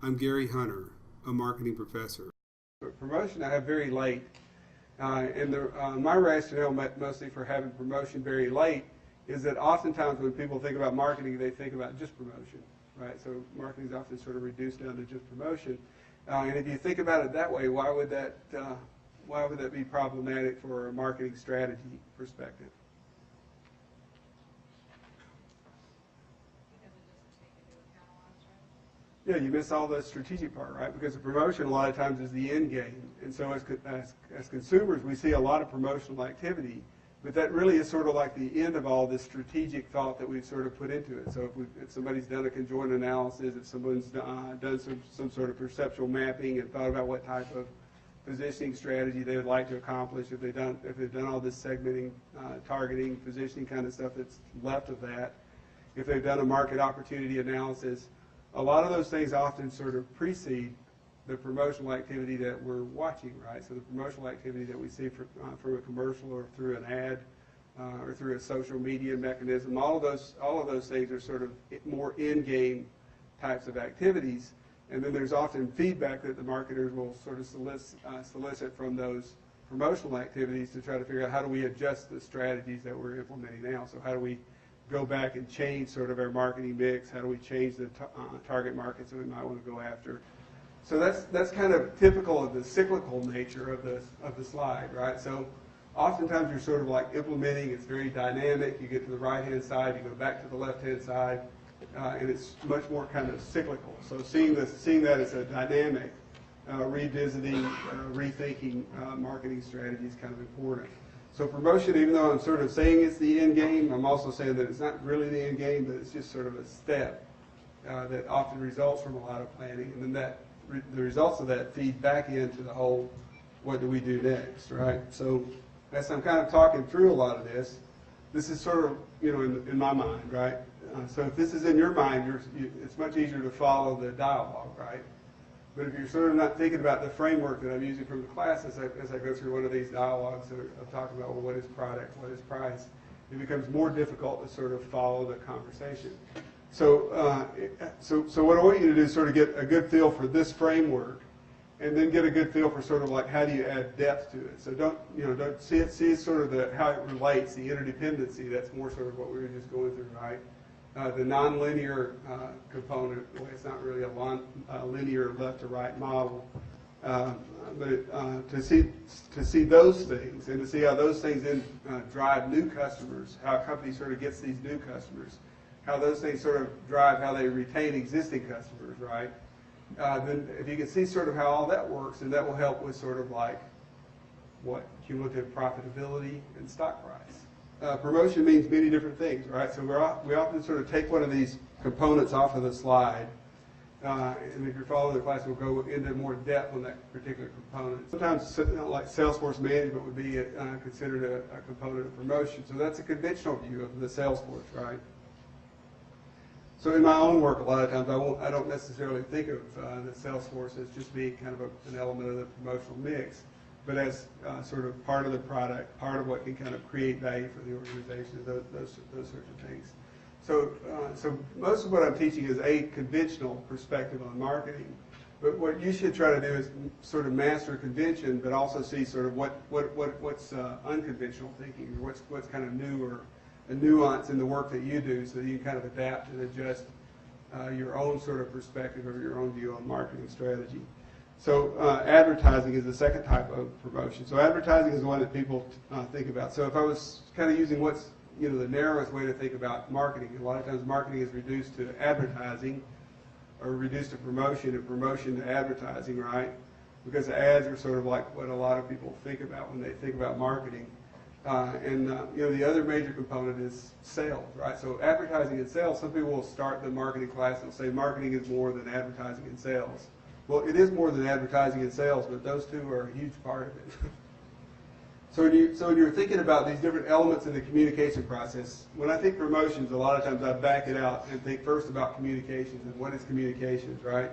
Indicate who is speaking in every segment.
Speaker 1: I'm Gary Hunter, a marketing professor.
Speaker 2: Promotion I have very late, my rationale mostly for having promotion very late is that oftentimes when people think about marketing, they think about just promotion, right? So marketing is often sort of reduced down to just promotion, and if you think about it that way, why would that be problematic for a marketing strategy perspective? Yeah, you miss all the strategic part, right? Because the promotion a lot of times is the end game. And so as consumers, we see a lot of promotional activity, but that really is sort of like the end of all this strategic thought that we've sort of put into it. So if somebody's done a conjoint analysis, if someone's done some sort of perceptual mapping and thought about what type of positioning strategy they would like to accomplish, if they've done all this segmenting, targeting, positioning kind of stuff that's left of that, if they've done a market opportunity analysis, a lot of those things often sort of precede the promotional activity that we're watching, right? So the promotional activity that we see from a commercial or through an ad or through a social media mechanism, all of those things are sort of more in-game types of activities. And then there's often feedback that the marketers will sort of solicit from those promotional activities to try to figure out how do we adjust the strategies that we're implementing now. So how do we go back and change sort of our marketing mix? How do we change the target markets that we might want to go after? So that's kind of typical of the cyclical nature of the slide, right? So oftentimes you're sort of like implementing. It's very dynamic. You get to the right-hand side, you go back to the left-hand side, and it's much more kind of cyclical. So seeing that as a dynamic, revisiting, rethinking marketing strategy is kind of important. So promotion, even though I'm sort of saying it's the end game, I'm also saying that it's not really the end game, but it's just sort of a step that often results from a lot of planning. And then the results of that feed back into the whole, what do we do next, right? So as I'm kind of talking through a lot of this is sort of, in my mind, right? So if this is in your mind, it's much easier to follow the dialogue, right? But if you're sort of not thinking about the framework that I'm using from the class as I go through one of these dialogues of talking about, well, what is product, what is price, it becomes more difficult to sort of follow the conversation. So, so what I want you to do is sort of get a good feel for this framework, and then get a good feel for sort of like how do you add depth to it. So don't see sort of how it relates, the interdependency. That's more sort of what we were just going through, right? The nonlinear component, well, it's not really a linear left to right model, but to see those things and to see how those things then drive new customers, how a company sort of gets these new customers, how those things sort of drive how they retain existing customers, right? Then if you can see sort of how all that works, then that will help with sort of like what cumulative profitability and stock price. Promotion means many different things, right? So we often sort of take one of these components off of the slide, and if you're following the class, we'll go into more depth on that particular component. Sometimes, like Salesforce management would be considered a component of promotion. So that's a conventional view of the Salesforce, right? So in my own work, a lot of times I don't necessarily think of the Salesforce as just being kind of an element of the promotional mix, but as sort of part of the product, part of what can kind of create value for the organization, those sorts of things. So, so most of what I'm teaching is a conventional perspective on marketing, but what you should try to do is sort of master convention, but also see sort of what's unconventional thinking, or what's kind of new, or a nuance in the work that you do, so that you can kind of adapt and adjust your own sort of perspective or your own view on marketing strategy. So advertising is the second type of promotion. So advertising is the one that people think about. So if I was kind of using what's the narrowest way to think about marketing, a lot of times marketing is reduced to advertising, or reduced to promotion, and promotion to advertising, right? Because ads are sort of like what a lot of people think about when they think about marketing. The other major component is sales, right? So advertising and sales, some people will start the marketing class and say marketing is more than advertising and sales. Well, it is more than advertising and sales, but those two are a huge part of it. So when you're thinking about these different elements in the communication process, when I think promotions, a lot of times I back it out and think first about communications and what is communications, right?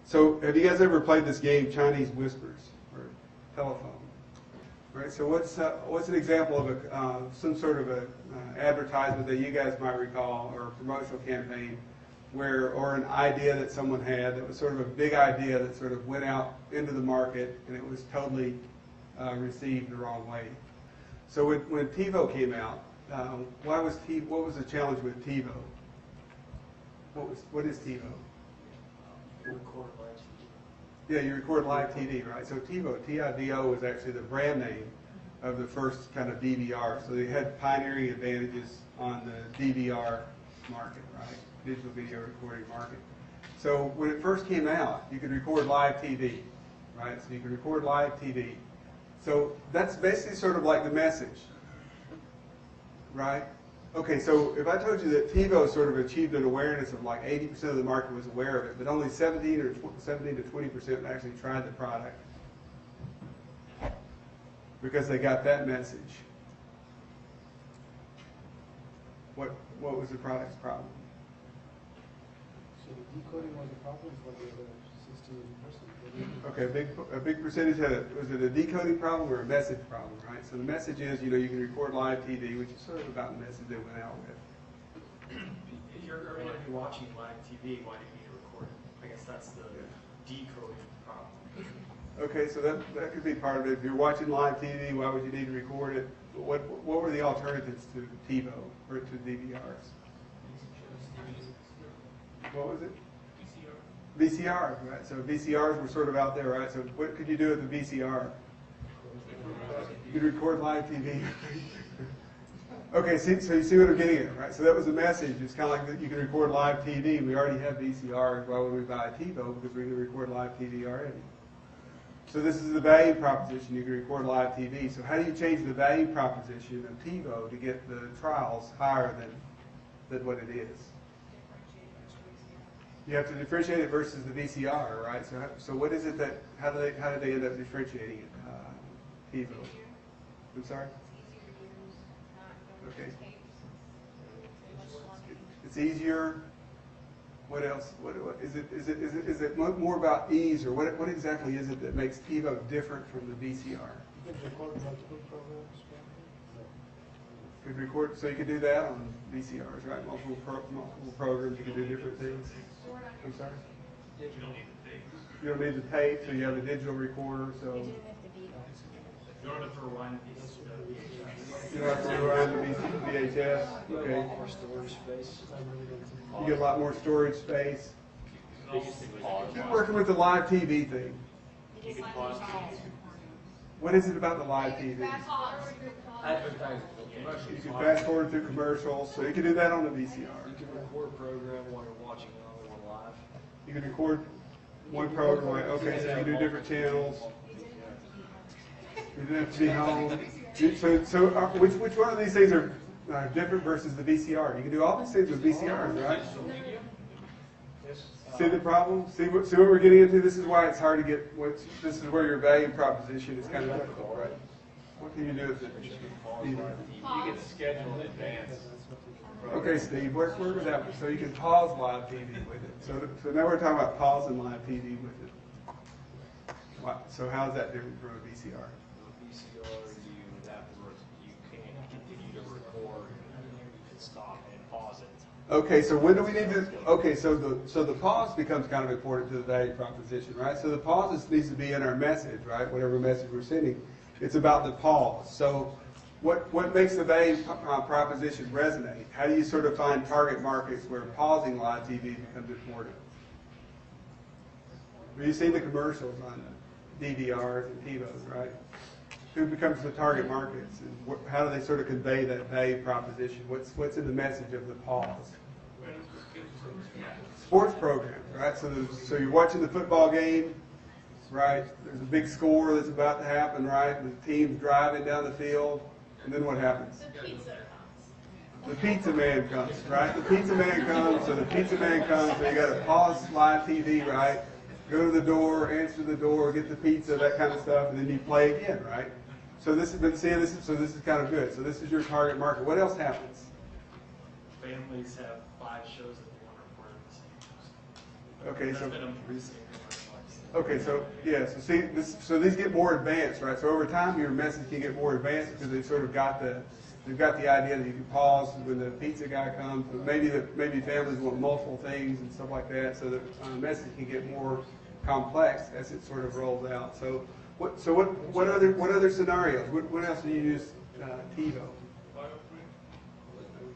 Speaker 2: So have you guys ever played this game, Chinese Whispers, or telephone? Right. So what's an example of some sort of a advertisement that you guys might recall, or a promotional campaign or an idea that someone had that was sort of a big idea that sort of went out into the market and it was totally received the wrong way. So when TiVo came out, what was the challenge with TiVo? What is TiVo?
Speaker 3: Record live TV.
Speaker 2: Yeah, you record live TV, right? So TiVo, TiVo, is actually the brand name of the first kind of DVR. So they had pioneering advantages on the DVR market, right? Digital video recording market. So when it first came out, you could record live TV, right? So you could record live TV. So that's basically sort of like the message, right? Okay, so if I told you that TiVo sort of achieved an awareness of like 80% of the market was aware of it, but only 17 to 20% actually tried the product because they got that message. What was the product's problem?
Speaker 3: So the decoding was the problem for the other 16%.
Speaker 2: Okay, a big percentage was it a decoding problem or a message problem, right? So the message is, you can record live TV, which is sort of about the message they went out with.
Speaker 4: If you're going to be watching live TV, why do you need to record it? I guess that's the decoding problem.
Speaker 2: Okay, so that could be part of it. If you're watching live TV, why would you need to record it? What were the alternatives to TiVo or to DVRs? What was it? VCRs, right? So VCRs were sort of out there, right? So what could you do with the VCR? You could record live TV. Okay, so you see what I'm getting at, right? So that was the message. It's kind of like that you can record live TV. We already have VCRs. Why would we buy a TiVo? Because we can record live TV already. So this is the value proposition. You can record live TV. So how do you change the value proposition of TiVo to get the trials higher than what it is? You have to differentiate it versus the VCR, right? So what is it that, how did they end up differentiating it, TiVo? I'm sorry? Okay. It's easier. What else? What is it more about ease, or what exactly is it that makes TiVo different from the VCR?
Speaker 3: You can record multiple programs.
Speaker 2: Could record, so you could do that on VCRs, right? Multiple programs, you can do different things. I'm sorry?
Speaker 4: You don't need the tape.
Speaker 2: You don't need the tape, so you have a digital recorder, so
Speaker 4: You don't have to rewind the
Speaker 2: you don't have to rewind the VHS. Okay.
Speaker 3: More storage space.
Speaker 2: You get a lot more storage space. You're working with the live TV thing.
Speaker 4: You can pause
Speaker 2: What is it about the live TV?
Speaker 4: advertising.
Speaker 2: You can fast forward through commercials, so you can do that on the VCR.
Speaker 3: You can record a program while you're watching another one live.
Speaker 2: You can record one program, right? Okay, so you can do different channels. You don't have to be home. So which one of these things are different versus the VCR? You can do all these things with VCRs, right? See the problem? See what we're getting into? This is why it's hard to get. This is where your value proposition is kind of difficult, right? What can you do with it?
Speaker 4: You can schedule in advance.
Speaker 2: Okay, Steve, work with that one. So you can pause live TV with it. So now we're talking about pausing live TV with it. Wow. So how is that different from a VCR?
Speaker 5: VCR, you can't continue to record and stop and pause it.
Speaker 2: Okay, so when do we need to? Okay, so the pause becomes kind of important to the value proposition, right? So the pause needs to be in our message, right? Whatever message we're sending, it's about the pause. So what makes the value proposition resonate? How do you sort of find target markets where pausing live TV becomes important? Well, you've seen the commercials on DVRs and TiVos, right? Who becomes the target markets, and how do they sort of convey that value proposition? What's in the message of the pause? Sports programs, right? So you're watching the football game, right? There's a big score that's about to happen, right? The team's driving down the field, and then what happens? The pizza man comes, right? The pizza man comes, so you got to pause live TV, right? Go to the door, answer the door, get the pizza, that kind of stuff, and then you play again, right? So this is kind of good. So this is your target market. What else happens?
Speaker 4: Families have 5 shows that they want to record at the same time.
Speaker 2: Okay,
Speaker 4: That's
Speaker 2: so
Speaker 4: been a recent commercial.
Speaker 2: okay, so yeah, so these get more advanced, right? So over time, your message can get more advanced because they sort of got they've got the idea that you can pause when the pizza guy comes, but maybe families want multiple things and stuff like that, so that the message can get more complex as it sort of rolls out. So what other scenarios? What else do you use TiVo?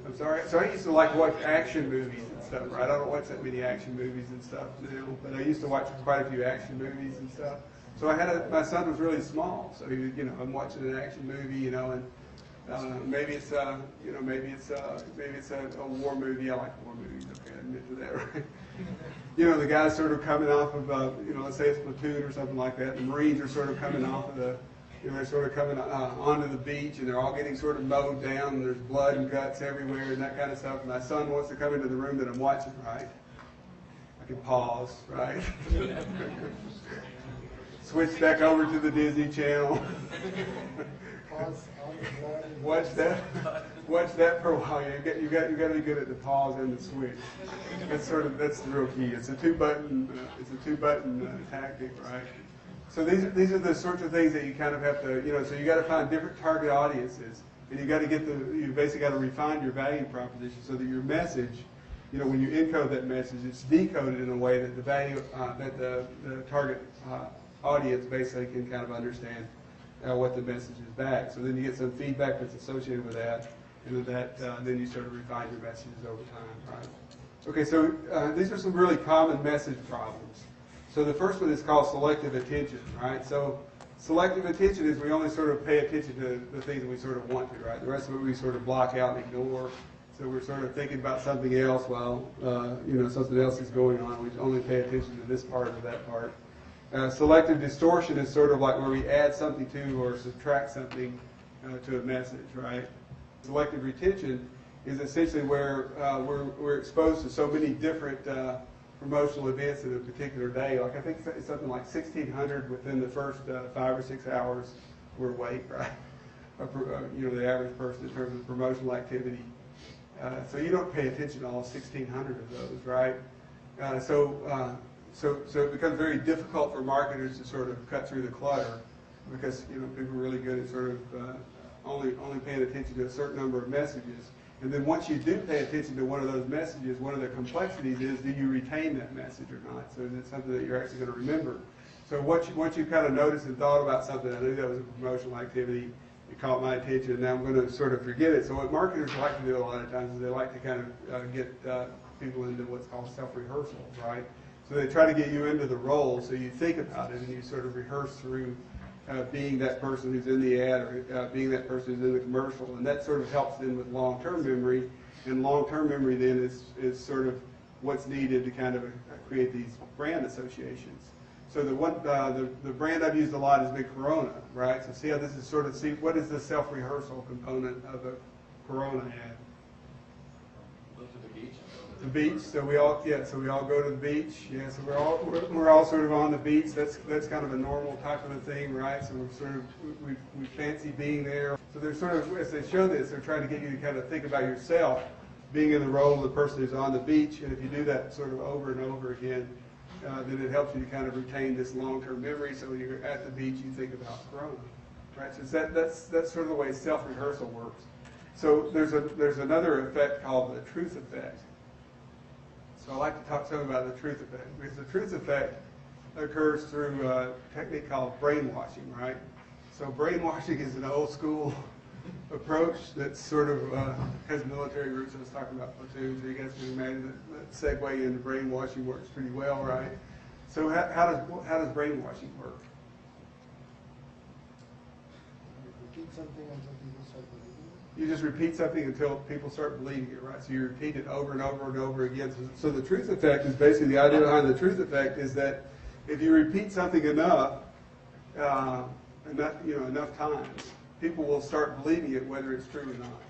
Speaker 2: I'm sorry. So I used to like watch action movies and stuff, right? I don't watch that many action movies and stuff now, but I used to watch quite a few action movies and stuff. So my son was really small, so he, I'm watching an action movie, and maybe it's a war movie. I like war movies. Okay, I admit to that, right? The guy's sort of coming off of, let's say it's Platoon or something like that. The Marines are sort of coming off of they're sort of coming onto the beach, and they're all getting sort of mowed down, and there's blood and guts everywhere and that kind of stuff. And my son wants to come into the room that I'm watching, right? I can pause, right? Switch back over to the Disney Channel.
Speaker 3: Pause on the blood.
Speaker 2: Watch that for a while. You got to be good at the pause and the switch. That's the real key. It's a two-button tactic, right? So these are the sorts of things that you kind of have to, so you got to find different target audiences, and you got to you basically got to refine your value proposition so that your message, when you encode that message, it's decoded in a way that the value that the target audience basically can kind of understand what the message is back. So then you get some feedback that's associated with that, and then you sort of refine your messages over time, right? Okay, so these are some really common message problems. So the first one is called selective attention, right? So selective attention is we only sort of pay attention to the things that we sort of want to, right? The rest of it we sort of block out and ignore. So we're sort of thinking about something else while, something else is going on. We only pay attention to this part or that part. Selective distortion is sort of like where we add something to or subtract something to a message, right? Selective retention is essentially where we're exposed to so many different promotional events in a particular day. Like I think it's something like 1,600 within the first 5 or 6 hours we're awake, right? The average person in terms of promotional activity. So you don't pay attention to all 1,600 of those, right? So it becomes very difficult for marketers to sort of cut through the clutter because people are really good at sort of only paying attention to a certain number of messages. And then once you do pay attention to one of those messages, one of the complexities is, do you retain that message or not? So is it something that you're actually going to remember? So once you kind of noticed and thought about something, I knew that was a promotional activity, it caught my attention, and now I'm going to sort of forget it. So what marketers like to do a lot of times is they like to kind of get people into what's called self-rehearsal, right? So they try to get you into the role so you think about it and you sort of rehearse through being that person who's in the ad or being that person who's in the commercial. And that sort of helps then with long-term memory. And long-term memory then is sort of what's needed to kind of create these brand associations. So the brand I've used a lot has been Corona, right? So see how this is sort of, what is the self-rehearsal component of a Corona ad? The beach. So we all go to the beach. Yeah. So we're all sort of on the beach. That's kind of a normal type of a thing, right? So we fancy being there. So they're sort of, as they show this, they're trying to get you to kind of think about yourself being in the role of the person who's on the beach. And if you do that sort of over and over again, then it helps you to kind of retain this long-term memory. So when you're at the beach, you think about Corona, right? So that's sort of the way self-rehearsal works. So there's another effect called the truth effect. So I like to talk some about the truth effect, because the truth effect occurs through a technique called brainwashing, right? So brainwashing is an old school approach that sort of has military roots. I was talking about platoon, so you guys can imagine that segue into brainwashing works pretty well, right? So how does brainwashing work?
Speaker 3: Repeat something until people start believing it.
Speaker 2: You just repeat something until people start believing it, right? So you repeat it over and over and over again. So the truth effect is basically the idea behind the truth effect is that if you repeat something enough times, people will start believing it whether it's true or not.